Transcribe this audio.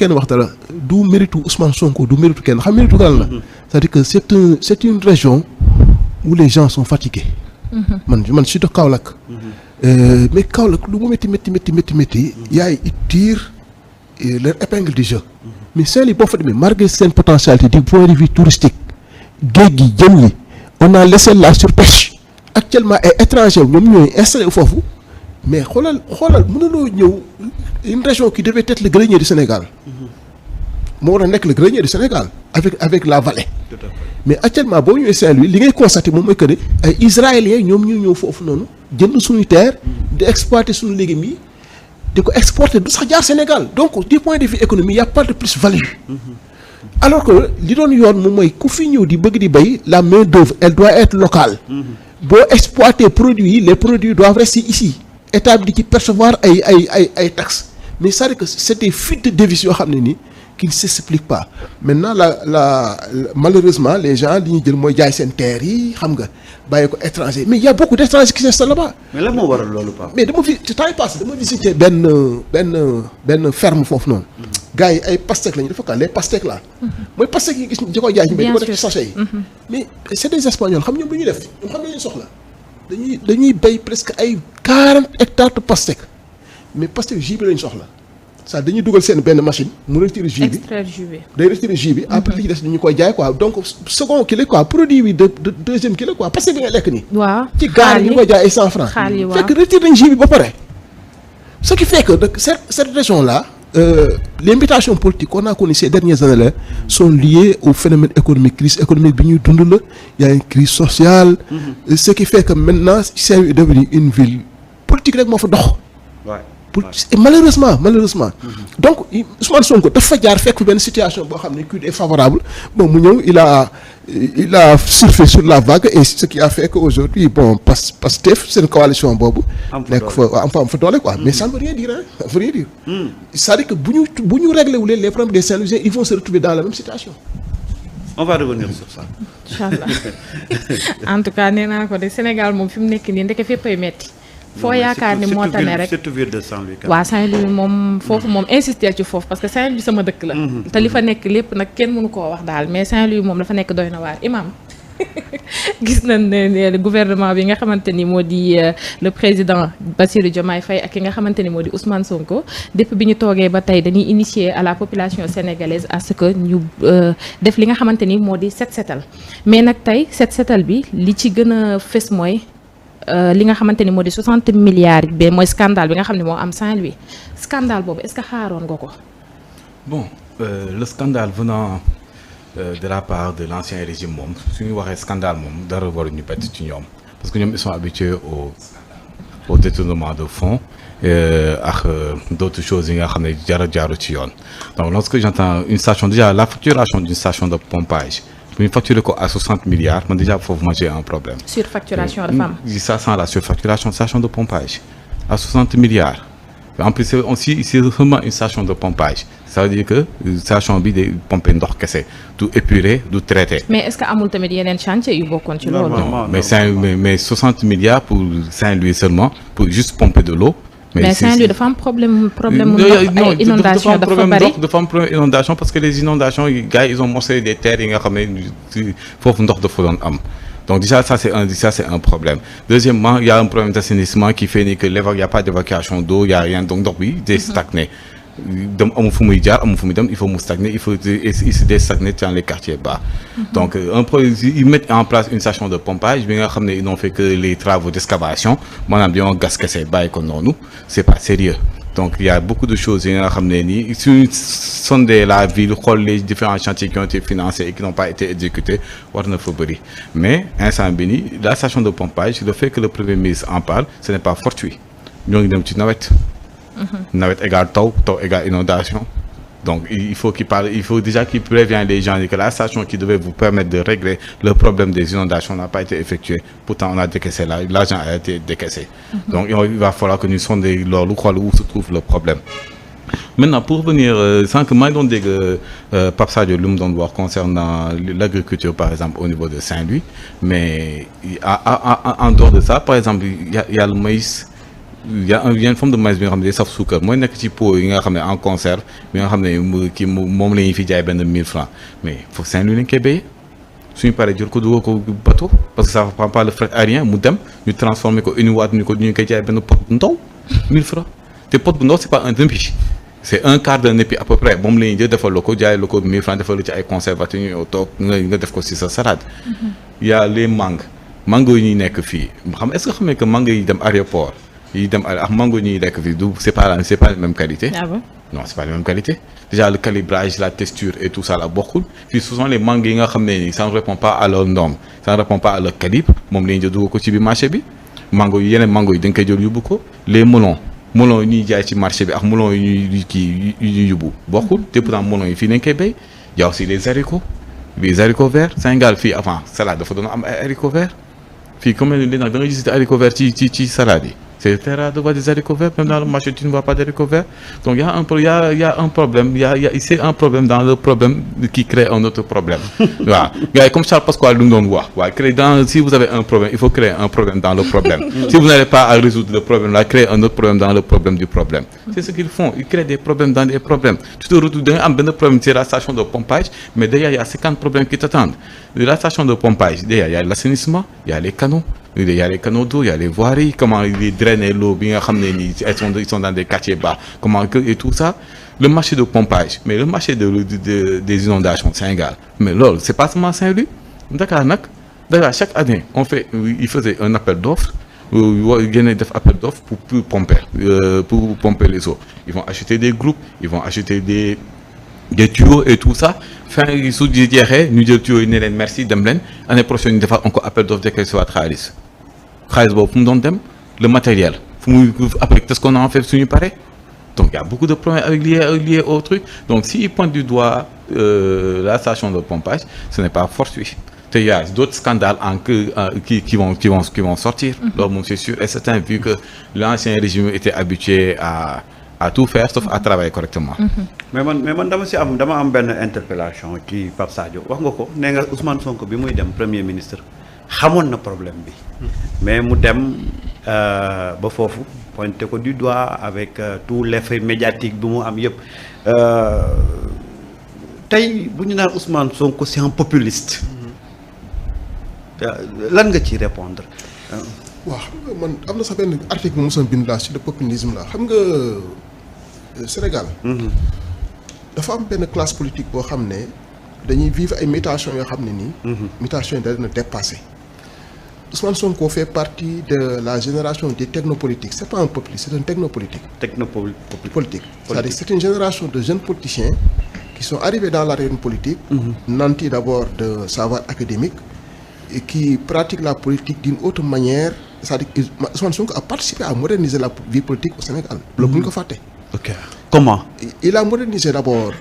kenn wax dara du méritu Ousmane Sonko du méritu kenn xam méritu kan la. c'est-à-dire que c'est une région où les gens sont fatigués. man je suis de Kaolack. Mais Kaolack lu mu métti yaay ils tirent leur épingle du jeu. mais Saint-Louis boo fa demee malgré seen potentialité du point de vue touristique géej gi jën yi on a laissé la surpêche actuellement ay étrangers ñoom ñooy installé foofu mais xoolal mënuloo ñëw une région qui devait être le grenier du Sénégal moo war a nekk le grenier du Sénégal avec la vallée. Tout à fait. Mais actuellement boo ñëwee Saint-Louis li ngay constaté moom mooy que ne ay israéliens ñoom ñu ñëw foofu noonu jënd suñu terre di exploiter suñu légumes yi di ko exporter du sax jaar Sénégal donc du point de vue économique y a pas de plus-value. Alors que li doon yoon moom mooy ku fi ñëw di bëgg di béy la main d'œuvre elle doit être locale. boo exploiter produits yi les produits doivent rester ici état bi di ci percevoir ay taxes mais c'est-à-dire que c'est des fuites de devises yoo xam ne nii qui ne s'explique pas maintenant malheureusement les gens li ñuy jël mooy jaay seen terre yi xam nga bàyyi ko étranger mais il y a beaucoup d'étrangers qui s'installent là-bas. mais lan moo waral loolu Pape. mais dama visité benn ferme foofu noonu. gars yi ay pastèques lañu dafa les pastèques là. mooy pastèques yi gis di ko jaay ci mbay di ko def ci sachet yi. mais c'est des Espagnols xam ñoom lu ñuy def ñoom xam nañu soxla dañuy béy presque ay 40 hectares de pastèques mais pastèques jus bi lañu soxla. ça dañuy dugal seen benn machine mu retirer jus bi extraire jus bi day retirer jus bi après li ci des dañu koy jaay quoi donc second kilo quoi produit bi de deuxième kilo quoi parce que bi nga lekk nii. waaw ci gaar yi ñu koy jaay ay 100 francs. fekk retirer nañ jus bi ba pare. ce qui fait que cette région là les mutations politiques qu'on a connues ces dernières années là sont liées au phénomène économique crise économique bi ñuy dund la y a une crise sociale. Ce qui fait que maintenant Saint-Louis est devenu une ville politique rek moo fa dox. Et malheureusement donc Ousmane Sonko dafa jaar fekk benn situation boo xam ne kii est favorable bon mu ñëw il a surfé sur la vague et ce qui a fait que aujourd'hui bon Pastef seen coalition boobu nekk fa am fa doole quoi mais ça ne veut rien dire ça veut rien dire c'est-à-dire que bu ñu réglé wulee les problèmes des Saint-Louisiens ils vont se retrouver dans la même situation. On va revenir sur ça. Inch'Allah en tout cas nee naa ko de Sénégal moom fi mu nekk nii ndeke féppay metti foo yaakaar ni moo tane rek surtout ville de Saint-Louis. waaw Saint-Louis moom foofu moom insister ci foofu parce que Saint-Louis sama dëkk la. te li fa nekk lépp nag kenn mënu koo wax daal mais Saint-Louis moom dafa nekk doy na waar imam gis nañ ne gouvernement bi nga xamante ni moo di le président Bassirou Diomaye Faye ak ki nga xamante ni moo di Ousmane Sonko depuis bi ñu toogee ba tey dañuy initier à la population sénégalaise à ce que ñu def li nga xamante ni moo di setal mais nag tey setal bi li ci gën a fës mooy. li nga xamante ni moo di 60 milliards bi mooy scandale bi nga xam ne moo am Saint-Louis scandale boobu est-ce que xaaroon nga ko. bon le scandale venant de la part de l'ancien régime moom su ñu waxee scandale moom dara waruñu bett ci ñoom parce que ñoom ils sont habitués au détournement de fonds ak d'autres choses yi nga xam ne jaaru ci yoon donc lorsque j'entends une station déjà la facturation d'une station de pompage. bu ñu facturer ko à 60 milliards man déjà foofu moi j'ai un problème. surfacturation dafa am. ça sent la surfacturation station de pompage à 60 milliards. en plus c'est seulement une station de pompage ça veut dire que station bi day pomper ndox kese du épurer du traiter. mais est-ce que amul tamit yeneen chantier yu bokkoon ci loolu. non mais 60 milliards pour Saint-Louis seulement pour juste pomper de l'eau mais Saint-Louis dafa am problème ndox ay inondation dafa bari dafa am problème inondation parce que les inondations gars ils ont morcelé des terres yi nga xam ne foofu ndox dafa doon am donc déjà ça c'est un problème. Deuxièmement il y a un problème d'assainissement qui fait que il y a pas d'évacuation d'eau il y a rien donc ndox bi day stagné dem amul fu muy jaar amul fu muy dem il faut mu stagner il faut se stagner dans les quartiers bas. Donc un projet ils mettent en place une station de pompage bi nga xam ne ils n'ont fait que les travaux d'excavation maanaam dañoo gas kese bàyyi ko noonu c'est pas sérieux donc il y a beaucoup de choses yi nga xam ne nii suñu sondé la ville xool les différents chantiers qui ont été financés et qui n'ont pas été exécutés war na fa bëri mais instant bi nii la station de pompage le fait que le premier ministre en parle ce n'est pas fortuit ñoo ngi dem ci nawet. nawet égale taw égale inondation donc il faut qu'il parle il faut déjà qu'il prévient les gens que la station qui devait vous permettre de régler le problème des inondations n'a pas été effectuée pourtant on a décaissé l'argent a été décaissé donc il va falloir que ñu sondé loolu xool où se trouve le problème maintenant pour revenir sans que maa ngi doon dégg Pape Sadio lu mu doon wax concernant l'agriculture par exemple au niveau de Saint-Louis mais en dehors de ça par exemple il y a le maïs il y a une forme de maïs bi nga xam ne day saf suukar mooy nekk ci pot yi nga xam ne en conserve bi nga xam ne moom la ñuy fi jaay benn 1000 francs mais faut Saint-Louis lañ koy béyee suñu paree jël ko dugal ko bateau parce que ça prend pas le fret aérien mu dem ñu transformer ko uniwaat ñu koy jaay benn pot bu ndaw 1000 francs te pot bu ndaw c'est pas un demi c'est un quart d'un épi à peu près moom la ñuy jël defal la ko jaay la ko 1000 francs defal la ci ay conservateurs ñu toog nga def ko ci sa salade. Il y a les mango yi ñuy nekk fii est-ce que xam nga que mango yi dem aéroport yi dem ak mango yi ñuy nekk fii du c'est pas la même qualité. Ah bon? Non, c'est pas la même qualité. Déjà le calibrage, la texture et tout ça là bokkul puis souvent les mangues yi nga xam ne ça ne répond pas à leur norme ça ne répond pas à leur calibre moom la ñuy jël dugal ko ci biir marché bi mango yi yeneen mango yi dañ koy jël yóbbu ko les melons yi ñuy jaay ci marché bi ak melons yi ñuy kii yu ñuy yóbbu bokkul te pourtant melons yi fii nañ koy béy y a aussi les haricots verts Sénégal fii avant salade dafa doon am ay haricots verts fii comme léegi nag da nga gis haricots verts ci salade yi. C'est très rare de voir des haricots verts, même dans le marché, tu ne vois pas d'haricots verts. Donc il y a un problème, c'est un problème dans le problème qui crée un autre problème. Voilà. Comme Charles Pasqua nous donne voir. Si vous avez un problème, il faut créer un problème dans le problème. Si vous n'avez pas à résoudre le problème, là, créez un autre problème dans le problème du problème. C'est ce qu'ils font. Ils créent des problèmes dans des problèmes. Tu te retrouves dans un problème, c'est la station de pompage, mais derrière, il y a 50 problèmes qui t'attendent. De la station de pompage, derrière, il y a l'assainissement, il y a les canaux. Il y a les canaux d'eau, il y a les voiries, comment ils drainent l'eau, ils sont dans des quartiers bas, comment et tout ça. Le marché de pompage, mais le marché des inondations, c'est égal. Mais là, c'est pas seulement Saint-Louis. Dakar, chaque année, ils faisaient un appel d'offres, ils gagnent des appels d'offres pour pomper les eaux. Ils vont acheter des groupes, ils vont acheter des tuyaux et tout ça. Fin su jeexee ñu jël tuyaux yi ne leen merci dem leen année prochaine ñu defaat encore appel d'offre de soit xaalis boobu fu mu doon dem le matériel fu muy après qu'est-ce qu'on en fait suñu pare donc il y a beaucoup de problèmes liés au truc donc s'ils pointent du doigt la station de pompage ce n'est pas fortuit te y a d'autres scandales qui vont sortir loolu moom c'est sûr et certain vu que l'ancien régime était habitué à tout faire sauf à travailler correctement. mais man dama am benn interpellation ci Pape Sadio wax nga ko nee nga Ousmane Sonko bi muy dem premier ministre xamoon na problème bi. mais mu dem ba foofu pointé ko du doigt avec tout l'effet médiatique bi mu am yëpp tey bu ñu naan Ousmane Sonko c'est un populiste. lan nga ci répondre. waaw man am na sax benn article bu mosoon bind laa sur le populisme la xam nga. Sénégal dafa am benn classe politique boo xam ne dañuy vivre ay mutations yoo xam ne nii mutations yi da leen a dépassé Ousmane Sonko fait partie de la génération des technopolitiques c'est pas un populiste c'est un technopolitique politique c'est-à-dire c'est une génération de jeunes politiciens qui sont arrivés dans l'arène politique nantis d'abord de savoir académique et qui pratiquent la politique d'une autre manière c'est-à-dire Ousmane Sonko a participé à moderniser la vie politique au Sénégal loolu bu ñu ko fàtte. Ok. Comment? Il a modernisé d'abord